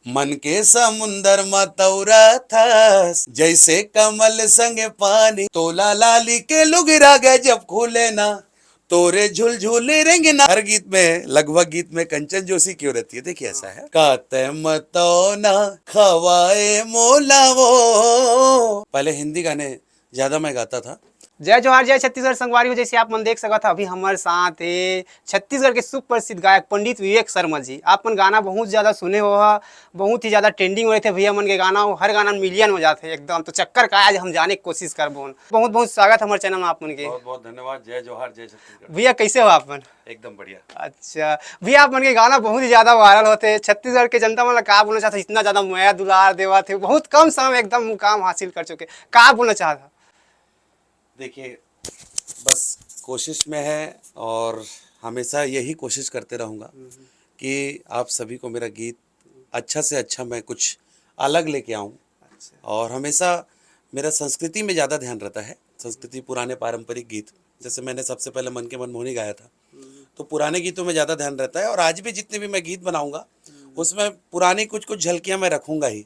मन के समुंदर में तौरा था, जैसे कमल संग पानी, तोला लाली के लुगरा गए जब खोले ना, तोरे झुलझुल रेंगे ना। हर गीत में, लगभग गीत में कंचन जोशी क्यों रहती है, देखिए ऐसा है। काते मतो ना खवाए मोला वो, पहले हिंदी गाने ज्यादा मैं गाता था। जय जोहार, जय छत्तीसगढ़ संगवारी हो। जैसे आप मन देख सकत अभी हमारे साथ है छत्तीसगढ़ के सुप्रसिद्ध गायक पंडित विवेक शर्मा जी। आपन गाना बहुत ज्यादा सुने हो, बहुत ही ज्यादा ट्रेंडिंग हो रहे थे भैया मन के गाना, हर गाना मिलियन हो जाते एकदम। तो चक्कर का आज हम जाने की कोशिश करबो। बहुत बहुत स्वागत हमारे चैनल में आप मन के। बहुत बहुत धन्यवाद। जय जोहार, जय छत्तीसगढ़। भैया कैसे हो आप मन? एकदम बढ़िया। अच्छा भैया, आप मन के गाना बहुत ही ज्यादा वायरल होते हैं छत्तीसगढ़ के जनता मतलब का बोलना चाहते, इतना ज्यादा माया दुलार देवा थे, बहुत कम समय में एकदम मुकाम हासिल कर चुके, का बोलना चाहता? देखिए, बस कोशिश में है और हमेशा यही कोशिश करते रहूँगा कि आप सभी को मेरा गीत अच्छा से अच्छा मैं कुछ अलग लेके आऊँ। और हमेशा मेरा संस्कृति में ज़्यादा ध्यान रहता है, संस्कृति, पुराने पारंपरिक गीत। जैसे मैंने सबसे पहले मन के मनमोहनी गाया था, तो पुराने गीतों में ज़्यादा ध्यान रहता है। और आज भी जितने भी मैं गीत बनाऊँगा उसमें पुरानी कुछ कुछ झलकियाँ मैं रखूँगा ही।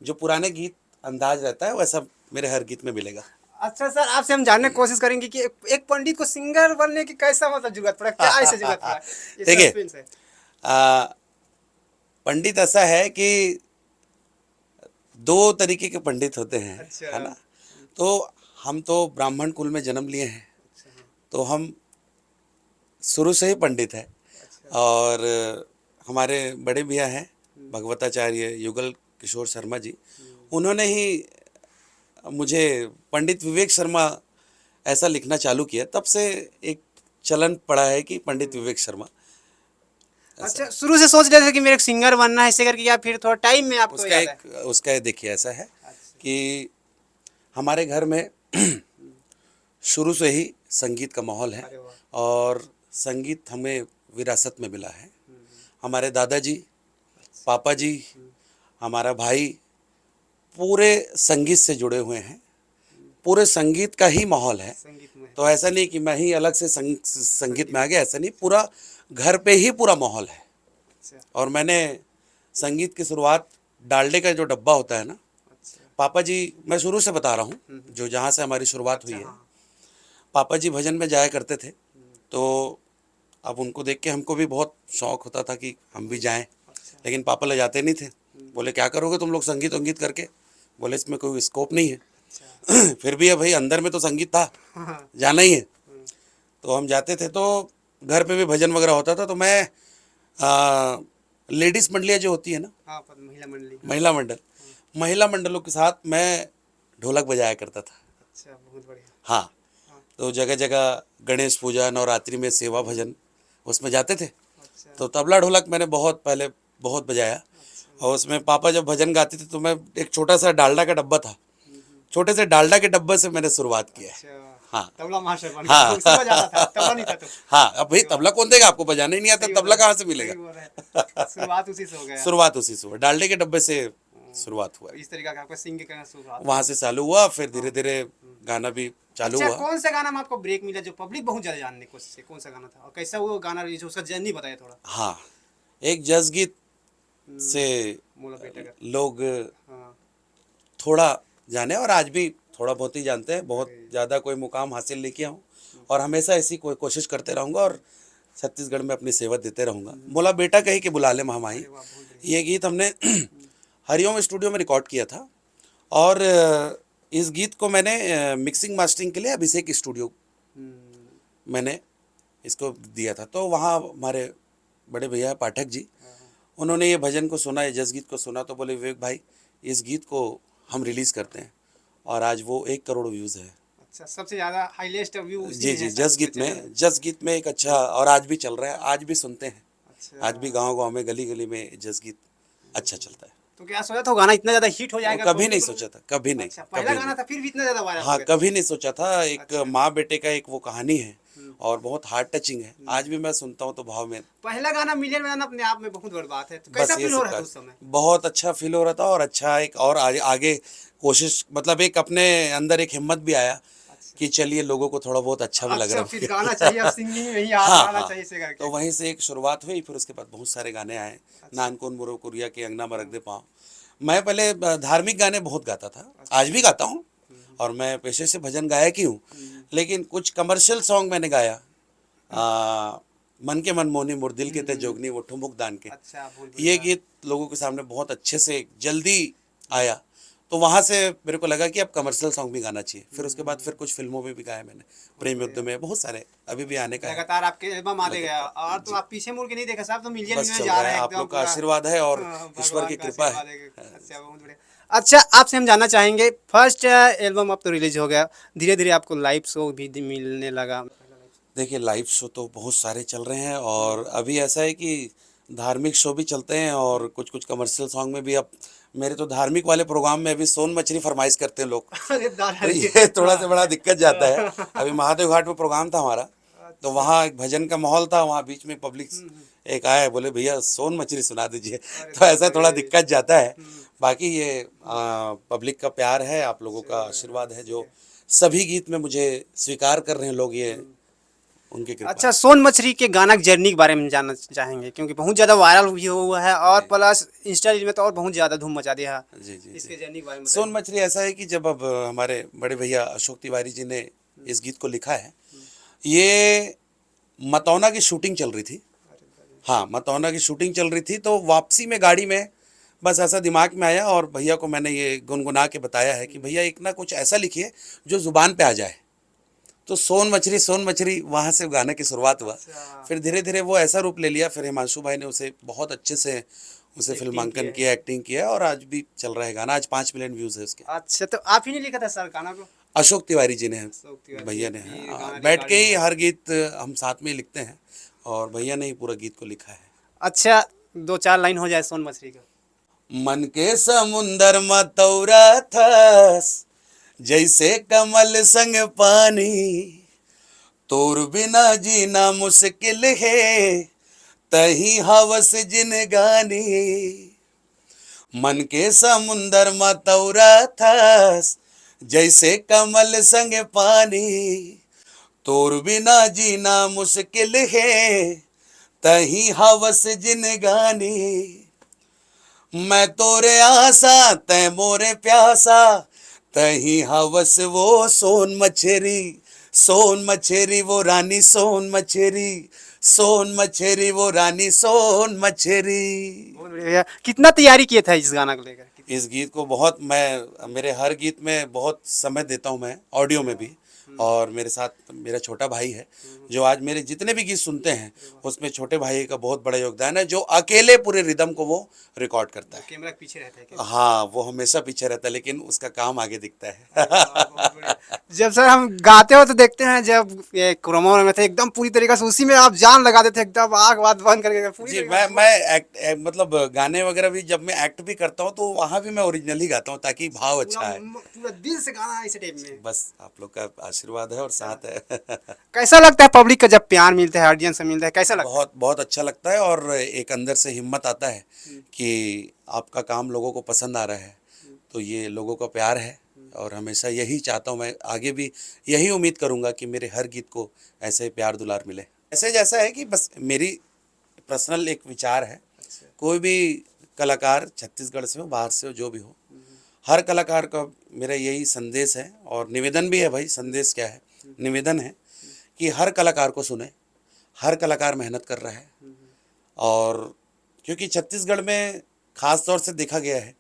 जो पुराने गीत अंदाज रहता है वैसा मेरे हर गीत में मिलेगा। अच्छा सर, आपसे हम जानने की कोशिश करेंगे कि एक पंडित को सिंगर बनने की कैसा मतलब जरूरत पड़ा, क्या ऐसे जरूरत पड़ा? ये देखिए, सस्पेंस है। पंडित ऐसा है कि दो तरीके के पंडित होते हैं, अच्छा। है ना। तो हम तो ब्राह्मण कुल में जन्म लिए हैं, तो हम शुरू से ही पंडित हैं। और हमारे बड़े भैया हैं भगवताचार्य युगल किशोर शर्मा जी, उन्होंने ही मुझे पंडित विवेक शर्मा ऐसा लिखना चालू किया। तब से एक चलन पड़ा है कि पंडित विवेक शर्मा। अच्छा, शुरू से सोच रहे थे कि मेरे को सिंगर बनना है ऐसे करके, या फिर थोड़ा टाइम में आपको उसका याद है? उसका देखिए ऐसा है कि हमारे घर में शुरू से ही संगीत का माहौल है। अरे वाह। और संगीत हमें विरासत में मिला है। हमारे दादाजी, पापा जी, हमारा भाई पूरे संगीत से जुड़े हुए हैं, पूरे संगीत का ही माहौल है। संगीत में तो ऐसा नहीं कि मैं ही अलग से संगीत में आ गया, ऐसा नहीं, पूरा घर पे ही पूरा माहौल है। अच्छा। और मैंने संगीत की शुरुआत डालडे का जो डब्बा होता है ना, अच्छा। पापा जी, मैं शुरू से बता रहा हूँ जो जहाँ से हमारी शुरुआत हुई अच्छा, है। हाँ। पापा जी भजन में जाया करते थे, तो अब उनको देख के हमको भी बहुत शौक होता था कि हम भी जाएं। अच्छा। लेकिन पापा ले जाते नहीं थे। बोले क्या करोगे तुम लोग संगीत वंगीत करके? बोले इसमें कोई स्कोप नहीं है। अच्छा। फिर भी है भाई, अंदर में तो संगीत था, हाँ। जाना ही है। तो हम जाते थे, तो घर पे भी भजन वगैरह होता था। तो मैं लेडीज़ मंडलियाँ जो होती है ना, हाँ, महिला मंडली। महिला मंडल, महिला मंडलों के साथ मैं ढोलक बजाया करता था। अच्छा, बहुत बढ़िया। हाँ, तो जगह जगह गणेश पूजा, नवरात्रि में सेवा भजन, उसमें जाते थे। अच्छा। तो तबला ढोलक मैंने बहुत पहले बहुत बजाया। और उसमें पापा जब भजन गाते थे तो मैं, एक छोटा सा डालडा का डब्बा था, छोटे से डालडा के डब्बे से मैंने शुरुआत किया है। अच्छा, हाँ तबला मास्टर बन गया, हाँ। उसी बजाता था, तबला नहीं था तो। हाँ, अब भाई सही बात। तबला कौन देगा आपको, बजाने ही नहीं आता, सही बोल तबला रहे कहाँ से हैं, मिलेगा। सही बोल रहे हैं। शुरुआत उसी से हो गया। शुरुआत उसी से हुआ, डालडे के डब्बे से शुरुआत हुआ है। इस तरीका का आपका सिंग के करना शुरुआत। वहाँ से चालू हुआ, फिर धीरे धीरे गाना भी चालू अच्छा, हुआ। कौन सा गाना में आपको ब्रेक मिला जो पब्लिक बहुत ज्यादा जानने की कोशिश है, कौन सा गाना था और कैसा वो गाना, जो उसका जर्नी बताया थोड़ा। हाँ, एक जस गीत से मोला बेटा का। लोग हाँ। थोड़ा जाने, और आज भी थोड़ा बहुत ही जानते हैं, बहुत ज़्यादा कोई मुकाम हासिल नहीं किया हूँ। और हमेशा ऐसी कोई कोशिश करते रहूँगा और छत्तीसगढ़ में अपनी सेवा देते रहूँगा। बोला बेटा कही कि बुला ले महामाई, अरे वाह, बहुत बढ़िया। ये गीत हमने हरिओम स्टूडियो में रिकॉर्ड किया था। और इस गीत को मैंने मिक्सिंग मास्टरिंग के लिए अभिषेक स्टूडियो मैंने इसको दिया था। तो वहाँ हमारे बड़े भैया पाठक जी, उन्होंने ये भजन को सुना, ये जस गीत को सुना, तो बोले विवेक भाई इस गीत को हम रिलीज़ करते हैं। और आज वो 1 करोड़ व्यूज़ है। अच्छा, सबसे ज्यादा हाईएस्ट व्यू उसी जी में जी, है जस गीत में, जस गीत में एक अच्छा, और आज भी चल रहा है, आज भी सुनते हैं। अच्छा। आज भी गांव गांव में, गली गली में जस गीत अच्छा चलता है। तो क्या सोचा था गाना इतना ज्यादा हिट हो जाएगा? कभी नहीं सोचा था, कभी नहीं। अच्छा, पहला कभी गाना नहीं। था फिर भी इतना ज्यादा वायरल हो हाँ, गया? कभी नहीं सोचा था। एक अच्छा। माँ बेटे का एक वो कहानी है, और बहुत हार्ट टचिंग है। आज भी मैं सुनता हूँ तो भाव में, पहला गाना मिलियन में आना अपने आप में बहुत बड़ी बात है। तो कैसा बस ये फील हो सब रहा था का उस समय? बहुत अच्छा फील हो रहा था। और अच्छा, एक और आगे आगे कोशिश, मतलब एक अपने अंदर एक हिम्मत भी आया कि चलिए लोगों को थोड़ा बहुत अच्छा भी लग अच्छा, रहा फिर है। गाना चाहिए, अब सिंगिंग में ही हाथ हाँ आना हाँ, चाहिए इसे करके। तो वहीं से एक शुरुआत हुई, फिर उसके बाद बहुत सारे गाने आए। अच्छा। नानकोन मुरो कुरिया के अंगना में रख दे पाँव। मैं पहले धार्मिक गाने बहुत गाता था, आज भी गाता हूँ, और मैं पेशे से भजन गायक ही हूँ। लेकिन कुछ कमर्शियल सॉन्ग मैंने गाया, मन के मन मोनी मोर दिल के ते जोगनी वो ठुमुक दान के। अच्छा, भूल ये भुलैया। गीत लोगों के सामने बहुत अच्छे से जल्दी आया, तो वहाँ से मेरे को लगा कि अब कमर्शियल सॉन्ग भी गाना चाहिए। फिर उसके बाद फिर कुछ फिल्मों में भी गाया मैंने, प्रेम युद्ध में, बहुत सारे अभी भी आने का है। लगातार आपके एल्बम आते गया, लगातार और तो जी, आप पीछे मुड़ के नहीं देखा साहब, तो मिलियन बस में चल जा रहा रहे है, हैं आप एकदम लोग का पूरा। आशीर्वाद है और ईश्वर भगवान की का कृपा आशीर्वाद है। है। हाँ अच्छा, जी। बहुत बढ़िया। अच्छा, आपसे हम जानना चाहेंगे, फर्स्ट एल्बम अब तो रिलीज हो गया, धीरे धीरे आपको लाइव शो भी मिलने लगा। देखिए लाइव शो तो बहुत सारे चल रहे हैं, और अभी ऐसा है कि धार्मिक शो भी चलते हैं, और कुछ कुछ कमर्शियल सॉन्ग में भी। अब मेरे तो धार्मिक वाले प्रोग्राम में अभी सोन मछली फरमाइश करते हैं लोग, अरे दादा तो रे। ये थोड़ा सा बड़ा दिक्कत जाता है। हाँ। अभी महादेव घाट में प्रोग्राम था हमारा, तो अच्छा। वहाँ एक भजन का माहौल था, वहाँ बीच में पब्लिक एक आया, बोले भैया सोन मछली सुना दीजिए। अरे तो ऐसा दादा थोड़ा रे। दिक्कत जाता है। बाकी ये पब्लिक का प्यार है, आप लोगों का आशीर्वाद है, जो सभी गीत में मुझे स्वीकार कर रहे हैं लोग, ये उनकी कृपा अच्छा, है। सोन मछली के गाना की जर्नी के बारे में जानना चाहेंगे, क्योंकि बहुत ज़्यादा वायरल भी हुआ है, और जी प्लस इंस्टा रील में तो और बहुत ज़्यादा धूम मचा दिया है। जी जी इसके जी। जर्नी के बारे में सोन बताइए। मछली ऐसा है कि जब अब हमारे बड़े भैया अशोक तिवारी जी ने इस गीत को लिखा है, ये मतौना की शूटिंग चल रही थी। हाँ, मतौना की शूटिंग चल रही थी, तो वापसी में गाड़ी में बस ऐसा दिमाग में आया, और भैया को मैंने ये गुनगुना के बताया है कि भैया एक ना कुछ ऐसा लिखिए जो ज़ुबान पे आ जाए। तो सोन मछली वहाँ से गाने की शुरुआत हुआ। अच्छा। फिर धीरे धीरे वो ऐसा रूप ले लिया, फिर हिमांशु भाई ने उसे बहुत अच्छे से उसे एक्टिंग फिल्मांकन किया है। किया, एक्टिंग किया, और आज भी चल रहा है गाना। आज 5 मिलियन व्यूज़ है उसके। अच्छा, तो आप ही ने लिखा था सर गाना को? अशोक तिवारी जी ने, अशोक तिवारी भैया ने, भी हाँ, गाना बैठ के रिकॉर्डिंग ही हुआ। हर गीत हम साथ में ही लिखते हैं, और भैया ने ही पूरा गीत को लिखा है। अच्छा, दो चार लाइन हो जाए सोन मछली का। मन के समुंदर मतौरा थस, जैसे कमल संग पानी, तोर बिना जीना मुश्किल है, तही हवस जिन गानी। मन के समुंदर मतौरा थस, जैसे कमल संग पानी, तोर बिना जीना मुश्किल है, तही हवस जिन गानी। मैं तोरे आसा तै मोरे प्यासा, तही हवस वो सोन मछरी वो रानी सोन मछरी, सोन मछरी वो रानी सोन मछरी। बहुत बढ़िया भैया, कितना तैयारी किए थे इस गाना को लेकर? इस गीत को बहुत, मैं मेरे हर गीत में बहुत समय देता हूँ, मैं ऑडियो में भी, और मेरे साथ मेरा छोटा भाई है, जो आज मेरे जितने भी गीत सुनते हैं उसमें छोटे भाई का बहुत बड़ा योगदान है, जो अकेले पूरे रिदम को वो रिकॉर्ड करता है। कैमरा के पीछे रहता है क्या? हाँ, वो हमेशा पीछे रहता है, लेकिन उसका काम आगे दिखता अरे वाह, है। बहुत बढ़िया। जब सर हम गाते हो तो देखते हैं, जब ये कोरोना में थे एकदम पूरी तरीके से उसी में आप जान लगा देते, एकदम आँख बात बंद करके पूरी जी, तरीके से। मैं मतलब गाने वगैरह भी जब मैं एक्ट भी करता हूँ, तो वहाँ भी मैं ओरिजिनल ही गाता हूँ, ताकि भाव अच्छा है। पूरा दिल से गाना है इस टाइप में। बस आप लोग का आशीर्वाद है और साथ है। कैसा लगता है पब्लिक का जब प्यार मिलता है, ऑडियंस से मिलता है, कैसा लगता बहुत बहुत अच्छा लगता है, और एक अंदर से हिम्मत आता है कि आपका काम लोगों को पसंद आ रहा है, तो ये लोगों का प्यार है, और हमेशा यही चाहता हूँ मैं, आगे भी यही उम्मीद करूँगा कि मेरे हर गीत को ऐसे प्यार दुलार मिले। ऐसे जैसा है कि बस मेरी पर्सनल एक विचार है, कोई भी कलाकार छत्तीसगढ़ से हो, बाहर से हो, जो भी हो, हर कलाकार का मेरा यही संदेश है, और निवेदन भी है भाई। संदेश क्या है, निवेदन है कि हर कलाकार को सुने। हर कलाकार मेहनत कर रहा है, और क्योंकि छत्तीसगढ़ में ख़ास तौर से देखा गया है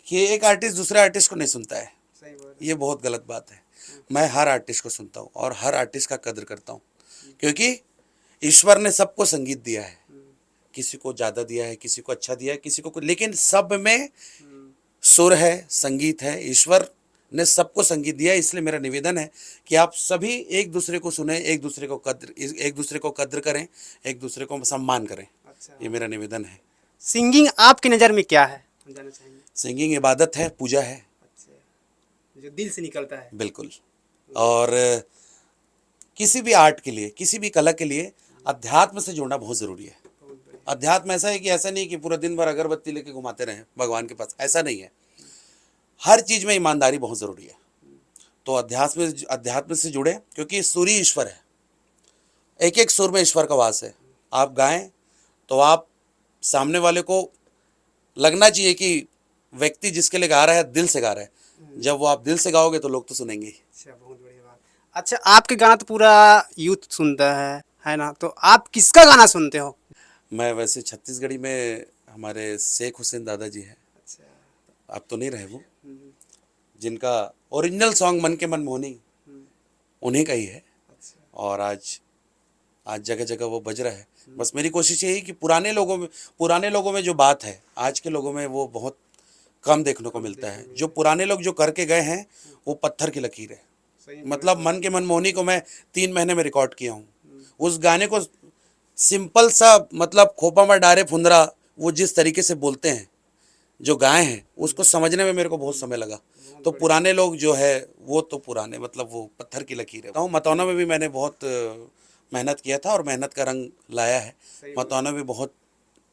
कि एक आर्टिस्ट दूसरे आर्टिस्ट को नहीं सुनता है। सही बात ये बहुत गलत बात है। मैं हर आर्टिस्ट को सुनता हूँ, और हर आर्टिस्ट का कदर करता हूँ, क्योंकि ईश्वर ने सबको संगीत दिया है। किसी को ज़्यादा दिया है, किसी को अच्छा दिया है, किसी को, लेकिन सब में सुर है, संगीत है। ईश्वर ने सबको संगीत दिया है, इसलिए मेरा निवेदन है कि आप सभी एक दूसरे को सुने, एक दूसरे को कद्र करें, एक दूसरे को सम्मान करें। अच्छा, ये मेरा निवेदन है। सिंगिंग आपकी नज़र में क्या है, हम जानना चाहेंगे। सिंगिंग इबादत है, पूजा है। अच्छा, जो दिल से निकलता है। बिल्कुल। और किसी भी आर्ट के लिए, किसी भी कला के लिए अध्यात्म से जुड़ना बहुत ज़रूरी है। बहुत बढ़िया। अध्यात्म ऐसा है कि ऐसा नहीं कि पूरा दिन भर अगरबत्ती लेके घुमाते रहें भगवान के पास, ऐसा नहीं है। हर चीज़ में ईमानदारी बहुत ज़रूरी है। तो अध्यात्म से जुड़े, क्योंकि सूर्य ईश्वर है, एक एक सुर में ईश्वर का वास है। आप गाएं तो आप सामने वाले को लगना चाहिए कि व्यक्ति जिसके लिए गा रहा है दिल से गा रहा है। जब वो आप दिल से गाओगे तो लोग तो सुनेंगे ही। अच्छा, बहुत बढ़िया बात। अच्छा, आपके गाना तो पूरा यूथ सुनता है ना? तो आप किसका गाना सुनते हो? मैं वैसे छत्तीसगढ़ी में हमारे शेख हुसैन दादाजी हैं, अच्छा। अब तो नहीं रहे वो, जिनका ओरिजिनल सॉन्ग मन के मन मोहनी उन्हीं का ही है। अच्छा। और आज जगह जगह वो बज रहा है। बस मेरी कोशिश यही कि पुराने लोगों में जो बात है आज के लोगों में वो बहुत कम देखने को मिलता है। जो पुराने लोग जो करके गए हैं वो पत्थर की लकीर है। सही मतलब मन के मन मोहनी को मैं 3 महीने में रिकॉर्ड किया हूँ। उस गाने को सिंपल सा, मतलब खोपा में डारे फुंदरा, वो जिस तरीके से बोलते हैं जो गाए हैं उसको समझने में मेरे को बहुत समय लगा। तो पुराने लोग जो है वो तो पुराने, मतलब वो पत्थर की लकीर है। तो मतौना में भी मैंने बहुत मेहनत किया था और मेहनत का रंग लाया है। मतौना भी बहुत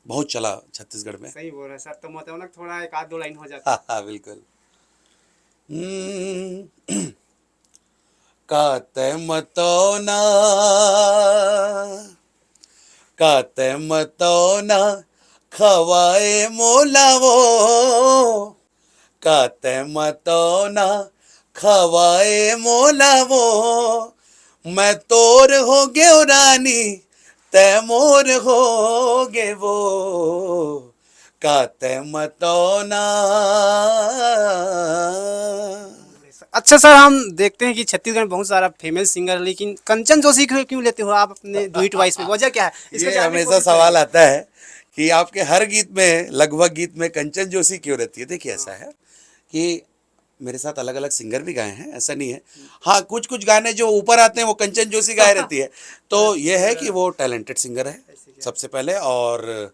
बहुत चला छत्तीसगढ़ में। सही बोल रहे हैं सर। तो मतलब ना थोड़ा एक आध दो लाइन हो जाता। हाँ हाँ बिल्कुल। काते मतौना, काते मतौना खवाए मोलावो, काते मतौना खवाए मोलावो, मैं तोर हो गयो रानी तै मोर हो गे वो, काते मतौना। अच्छा सर, हम देखते हैं कि छत्तीसगढ़ में बहुत सारा फेमस सिंगर है, लेकिन कंचन जोशी को क्यों लेते हो आप अपने डुइट वॉइस में? वजह क्या है? इसको ये जानने की हमेशा कोशिश सवाल करेंगे। आता है कि आपके हर गीत में, लगभग गीत में कंचन जोशी क्यों रहती है। देखिए ऐसा है कि मेरे साथ अलग अलग सिंगर भी गाए हैं, ऐसा नहीं है। हाँ, कुछ कुछ गाने जो ऊपर आते हैं वो कंचन जोशी गाए रहती है। तो ये है कि वो टैलेंटेड सिंगर है सबसे पहले। और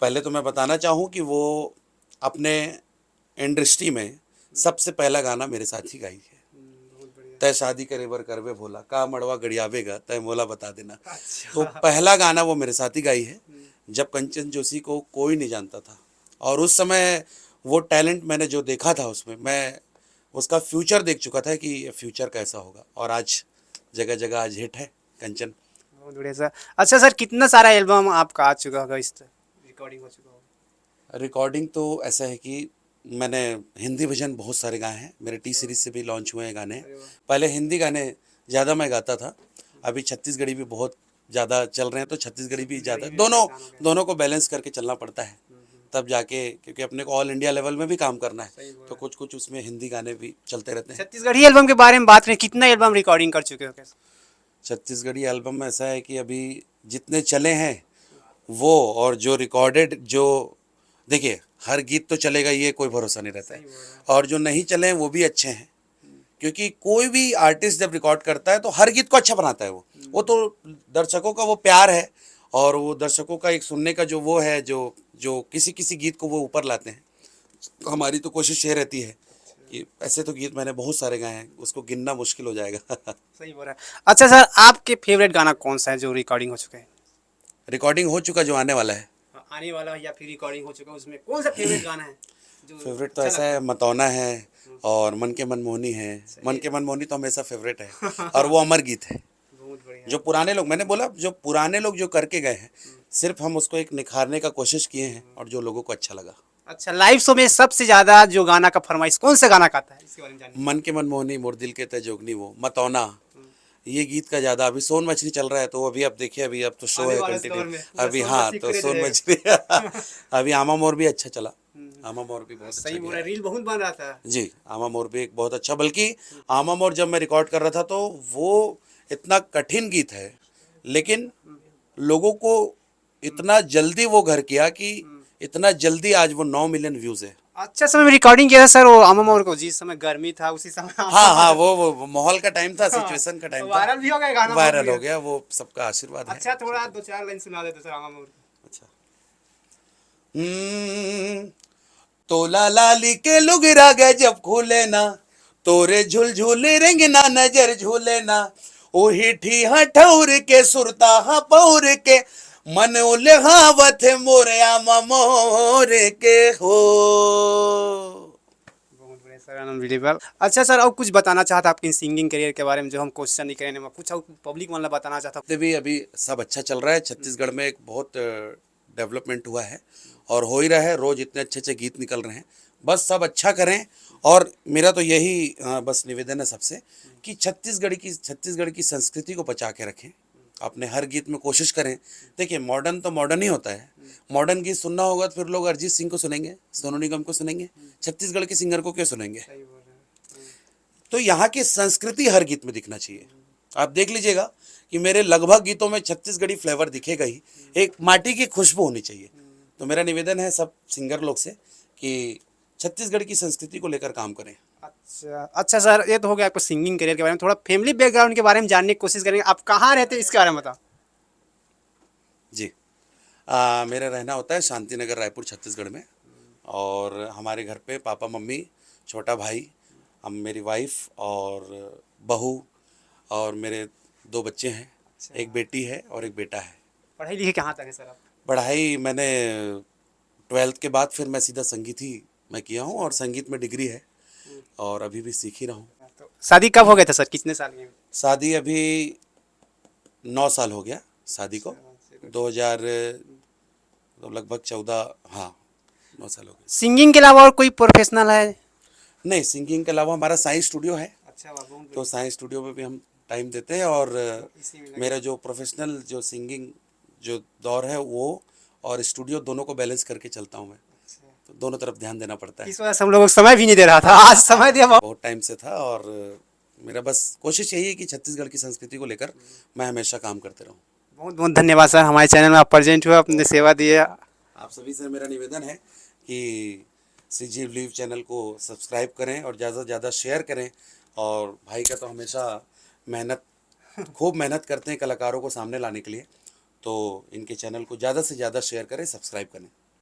पहले तो मैं बताना चाहूँ कि वो अपने इंडस्ट्री में सबसे पहला गाना मेरे साथ ही गाई है। तय शादी करे बर करवे भोला, का मड़वा गड़ियावेगा तय मोला बता देना। तो पहला गाना वो मेरे साथ ही गाई है, जब कंचन जोशी को कोई नहीं जानता था। और उस समय वो टैलेंट मैंने जो देखा था उसमें, मैं उसका फ्यूचर देख चुका था कि ये फ्यूचर कैसा होगा। और आज जगह जगह आज हिट है कंचन। बहुत बढ़िया सर। अच्छा सर, कितना सारा एल्बम आपका आ चुका होगा, इस रिकॉर्डिंग हो चुका होगा? रिकॉर्डिंग तो ऐसा है कि मैंने हिंदी भजन बहुत सारे गाए हैं, मेरे टी सीरीज से भी लॉन्च हुए हैं गाने। पहले हिंदी गाने ज़्यादा मैं गाता था, अभी छत्तीसगढ़ी भी बहुत ज़्यादा चल रहे हैं, तो छत्तीसगढ़ी भी ज़्यादा, दोनों को बैलेंस करके चलना पड़ता है तब जाके, क्योंकि अपने को ऑल इंडिया लेवल में भी काम करना है, तो कुछ कुछ उसमें हिंदी गाने भी चलते रहते हैं। छत्तीसगढ़ी एल्बम के बारे में बात करें, कितना एल्बम रिकॉर्डिंग कर चुके हो कैसे? छत्तीसगढ़ी एल्बम में ऐसा है कि अभी जितने चले हैं वो, और जो रिकॉर्डेड, जो देखिए हर गीत तो चलेगा ये कोई भरोसा नहीं रहता है, और जो नहीं चले हैं वो भी अच्छे हैं। क्योंकि कोई भी आर्टिस्ट जब रिकॉर्ड करता है तो हर गीत को अच्छा बनाता है। वो तो दर्शकों का वो प्यार है, और वो दर्शकों का एक सुनने का जो वो है, जो जो किसी किसी गीत को वो ऊपर लाते हैं। तो हमारी तो कोशिश ये रहती है कि ऐसे तो गीत मैंने बहुत सारे गाए हैं, उसको गिनना मुश्किल हो जाएगा। सही बोल रहा है। अच्छा सर, आपके फेवरेट गाना कौन सा है जो रिकॉर्डिंग हो चुका है? रिकॉर्डिंग हो चुका जो आने वाला है, आने वाला या फिर रिकॉर्डिंग हो चुका है, उसमें कौन सा फेवरेट गाना है जो फेवरेट तो अच्छा ऐसा लगता है मतौना है और मन के मन मोहनी है। मन के मन मोहनी तो हमेशा फेवरेट है और वो अमर गीत है। बहुत बढ़िया। जो पुराने लोग, मैंने बोला जो पुराने लोग जो करके गए हैं, सिर्फ हम उसको एक निखारने का कोशिश किए हैं और जो लोगों को अच्छा लगा। अच्छा, लाइव शो में सबसे ज्यादा जो गाना का फरमाइश कौन सा गाना का आता है, इसके बारे में जानना। मन के मन मोहनी, मोर दिल के तय जोगनी, वो मतौना, ये गीत का ज़्यादा। अभी सोन मछली चल रहा है, तो अभी आप देखिए, अभी अब तो शो आने है वाले कंटिन्यू दौर में पूरा अभी। सोन हाँ, मछली तो क्रेज सोन रहेगा। मछली अभी आमा मोर भी अच्छा चला, आमा मोर भी बहुत अच्छा सही बोल रहा गया। है, रील बहुत बन रहा था। जी, आमा मोर भी एक बहुत अच्छा, बल्कि आमा मोर जब मैं रिकॉर्ड कर रहा था तो वो इतना कठिन गीत है, लेकिन लोगों को इतना जल्दी वो घर किया कि इतना जल्दी आज वो 9 मिलियन व्यूज़ है। अच्छा समय में रिकॉर्डिंग किया था सर वो अमम और को, जिस समय गर्मी था उसी समय हाँ हाँ, वो माहौल का टाइम था, सिचुएशन का टाइम था, वायरल भी हो गया गाना, बहुत वायरल बढ़िया। हो गया, वो सबका आशीर्वाद है। अच्छा, थोड़ा दो चार लाइन सुना देते सर अमम और। अच्छा। तोला लाली के लुगरा गए जब खुले ना, तोरे झुलझुल रिंग ना नजर झूले ना, ओही ठी ठौर के सुरता हा पौर के, मन उलहावत मोरे आमा मोर के हो। बहुत बढ़िया सर अनबिलीवेबल। अच्छा सर, और कुछ बताना चाहता आपकी सिंगिंग करियर के बारे में जो हम क्वेश्चन नहीं करेंगे, कुछ और पब्लिक मतलब बताना चाहता हूँ। भी अभी सब अच्छा चल रहा है। छत्तीसगढ़ में एक बहुत डेवलपमेंट हुआ है और हो ही रहा है। रोज इतने अच्छे अच्छे गीत निकल रहे हैं। बस सब अच्छा करें। और मेरा तो यही बस निवेदन है सबसे कि छत्तीसगढ़ की संस्कृति को बचा के रखें। अपने हर गीत में कोशिश करें। देखिए, मॉडर्न तो मॉडर्न ही होता है। मॉडर्न गीत सुनना होगा तो फिर लोग अरिजीत सिंह को सुनेंगे, सोनू निगम को सुनेंगे, छत्तीसगढ़ के सिंगर को क्यों सुनेंगे? सही बोल रहे हैं। तो यहाँ की संस्कृति हर गीत में दिखना चाहिए। आप देख लीजिएगा कि मेरे लगभग गीतों में छत्तीसगढ़ी फ्लेवर दिखेगा ही। एक माटी की खुशबू होनी चाहिए। तो मेरा निवेदन है सब सिंगर लोग से कि छत्तीसगढ़ की संस्कृति को लेकर काम करें। अच्छा अच्छा सर, ये तो हो गया आपको सिंगिंग करियर के बारे में। थोड़ा फैमिली बैकग्राउंड के बारे में जानने की कोशिश करेंगे। आप कहाँ रहते हैं इसके बारे में बताओ। जी, मेरा रहना होता है शांति नगर, रायपुर, छत्तीसगढ़ में। और हमारे घर पे पापा मम्मी, छोटा भाई, हम, मेरी वाइफ और बहू और मेरे 2 बच्चे हैं। एक बेटी है और एक बेटा है। पढ़ाई लिखाई कहाँ तक है सर आप? पढ़ाई मैंने 12th के बाद फिर मैं सीधा संगीत ही मैं किया हूँ और संगीत में डिग्री है और अभी भी सीख ही रहा हूँ। तो शादी कब हो गया था सर, कितने साल में? शादी अभी 9 साल हो गया शादी को। 2000 तो लगभग 14, हाँ 9 साल हो गए। सिंगिंग के अलावा और कोई प्रोफेशनल है? नहीं, सिंगिंग के अलावा हमारा साइंस स्टूडियो है। अच्छा बाबू, तो साइंस स्टूडियो में भी हम टाइम देते हैं। और इसी में लगे। मेरा जो प्रोफेशनल जो सिंगिंग जो दौर है वो और स्टूडियो दोनों को बैलेंस करके चलता हूँ मैं। तो दोनों तरफ ध्यान देना पड़ता है। इस वजह से हम लोगों को समय भी नहीं दे रहा था, आज समय दिया। बहुत टाइम से था। और मेरा बस कोशिश यही है कि छत्तीसगढ़ की संस्कृति को लेकर मैं हमेशा काम करते रहूं। बहुत बहुत धन्यवाद सर, हमारे चैनल में आप प्रेजेंट हुए, अपने सेवा दिए। आप सभी से मेरा निवेदन है कि सीजी लीव चैनल को सब्सक्राइब करें और ज़्यादा से ज़्यादा शेयर करें। और भाई का तो हमेशा खूब मेहनत करते हैं कलाकारों को सामने लाने के लिए। तो इनके चैनल को ज़्यादा से ज़्यादा शेयर करें, सब्सक्राइब करें।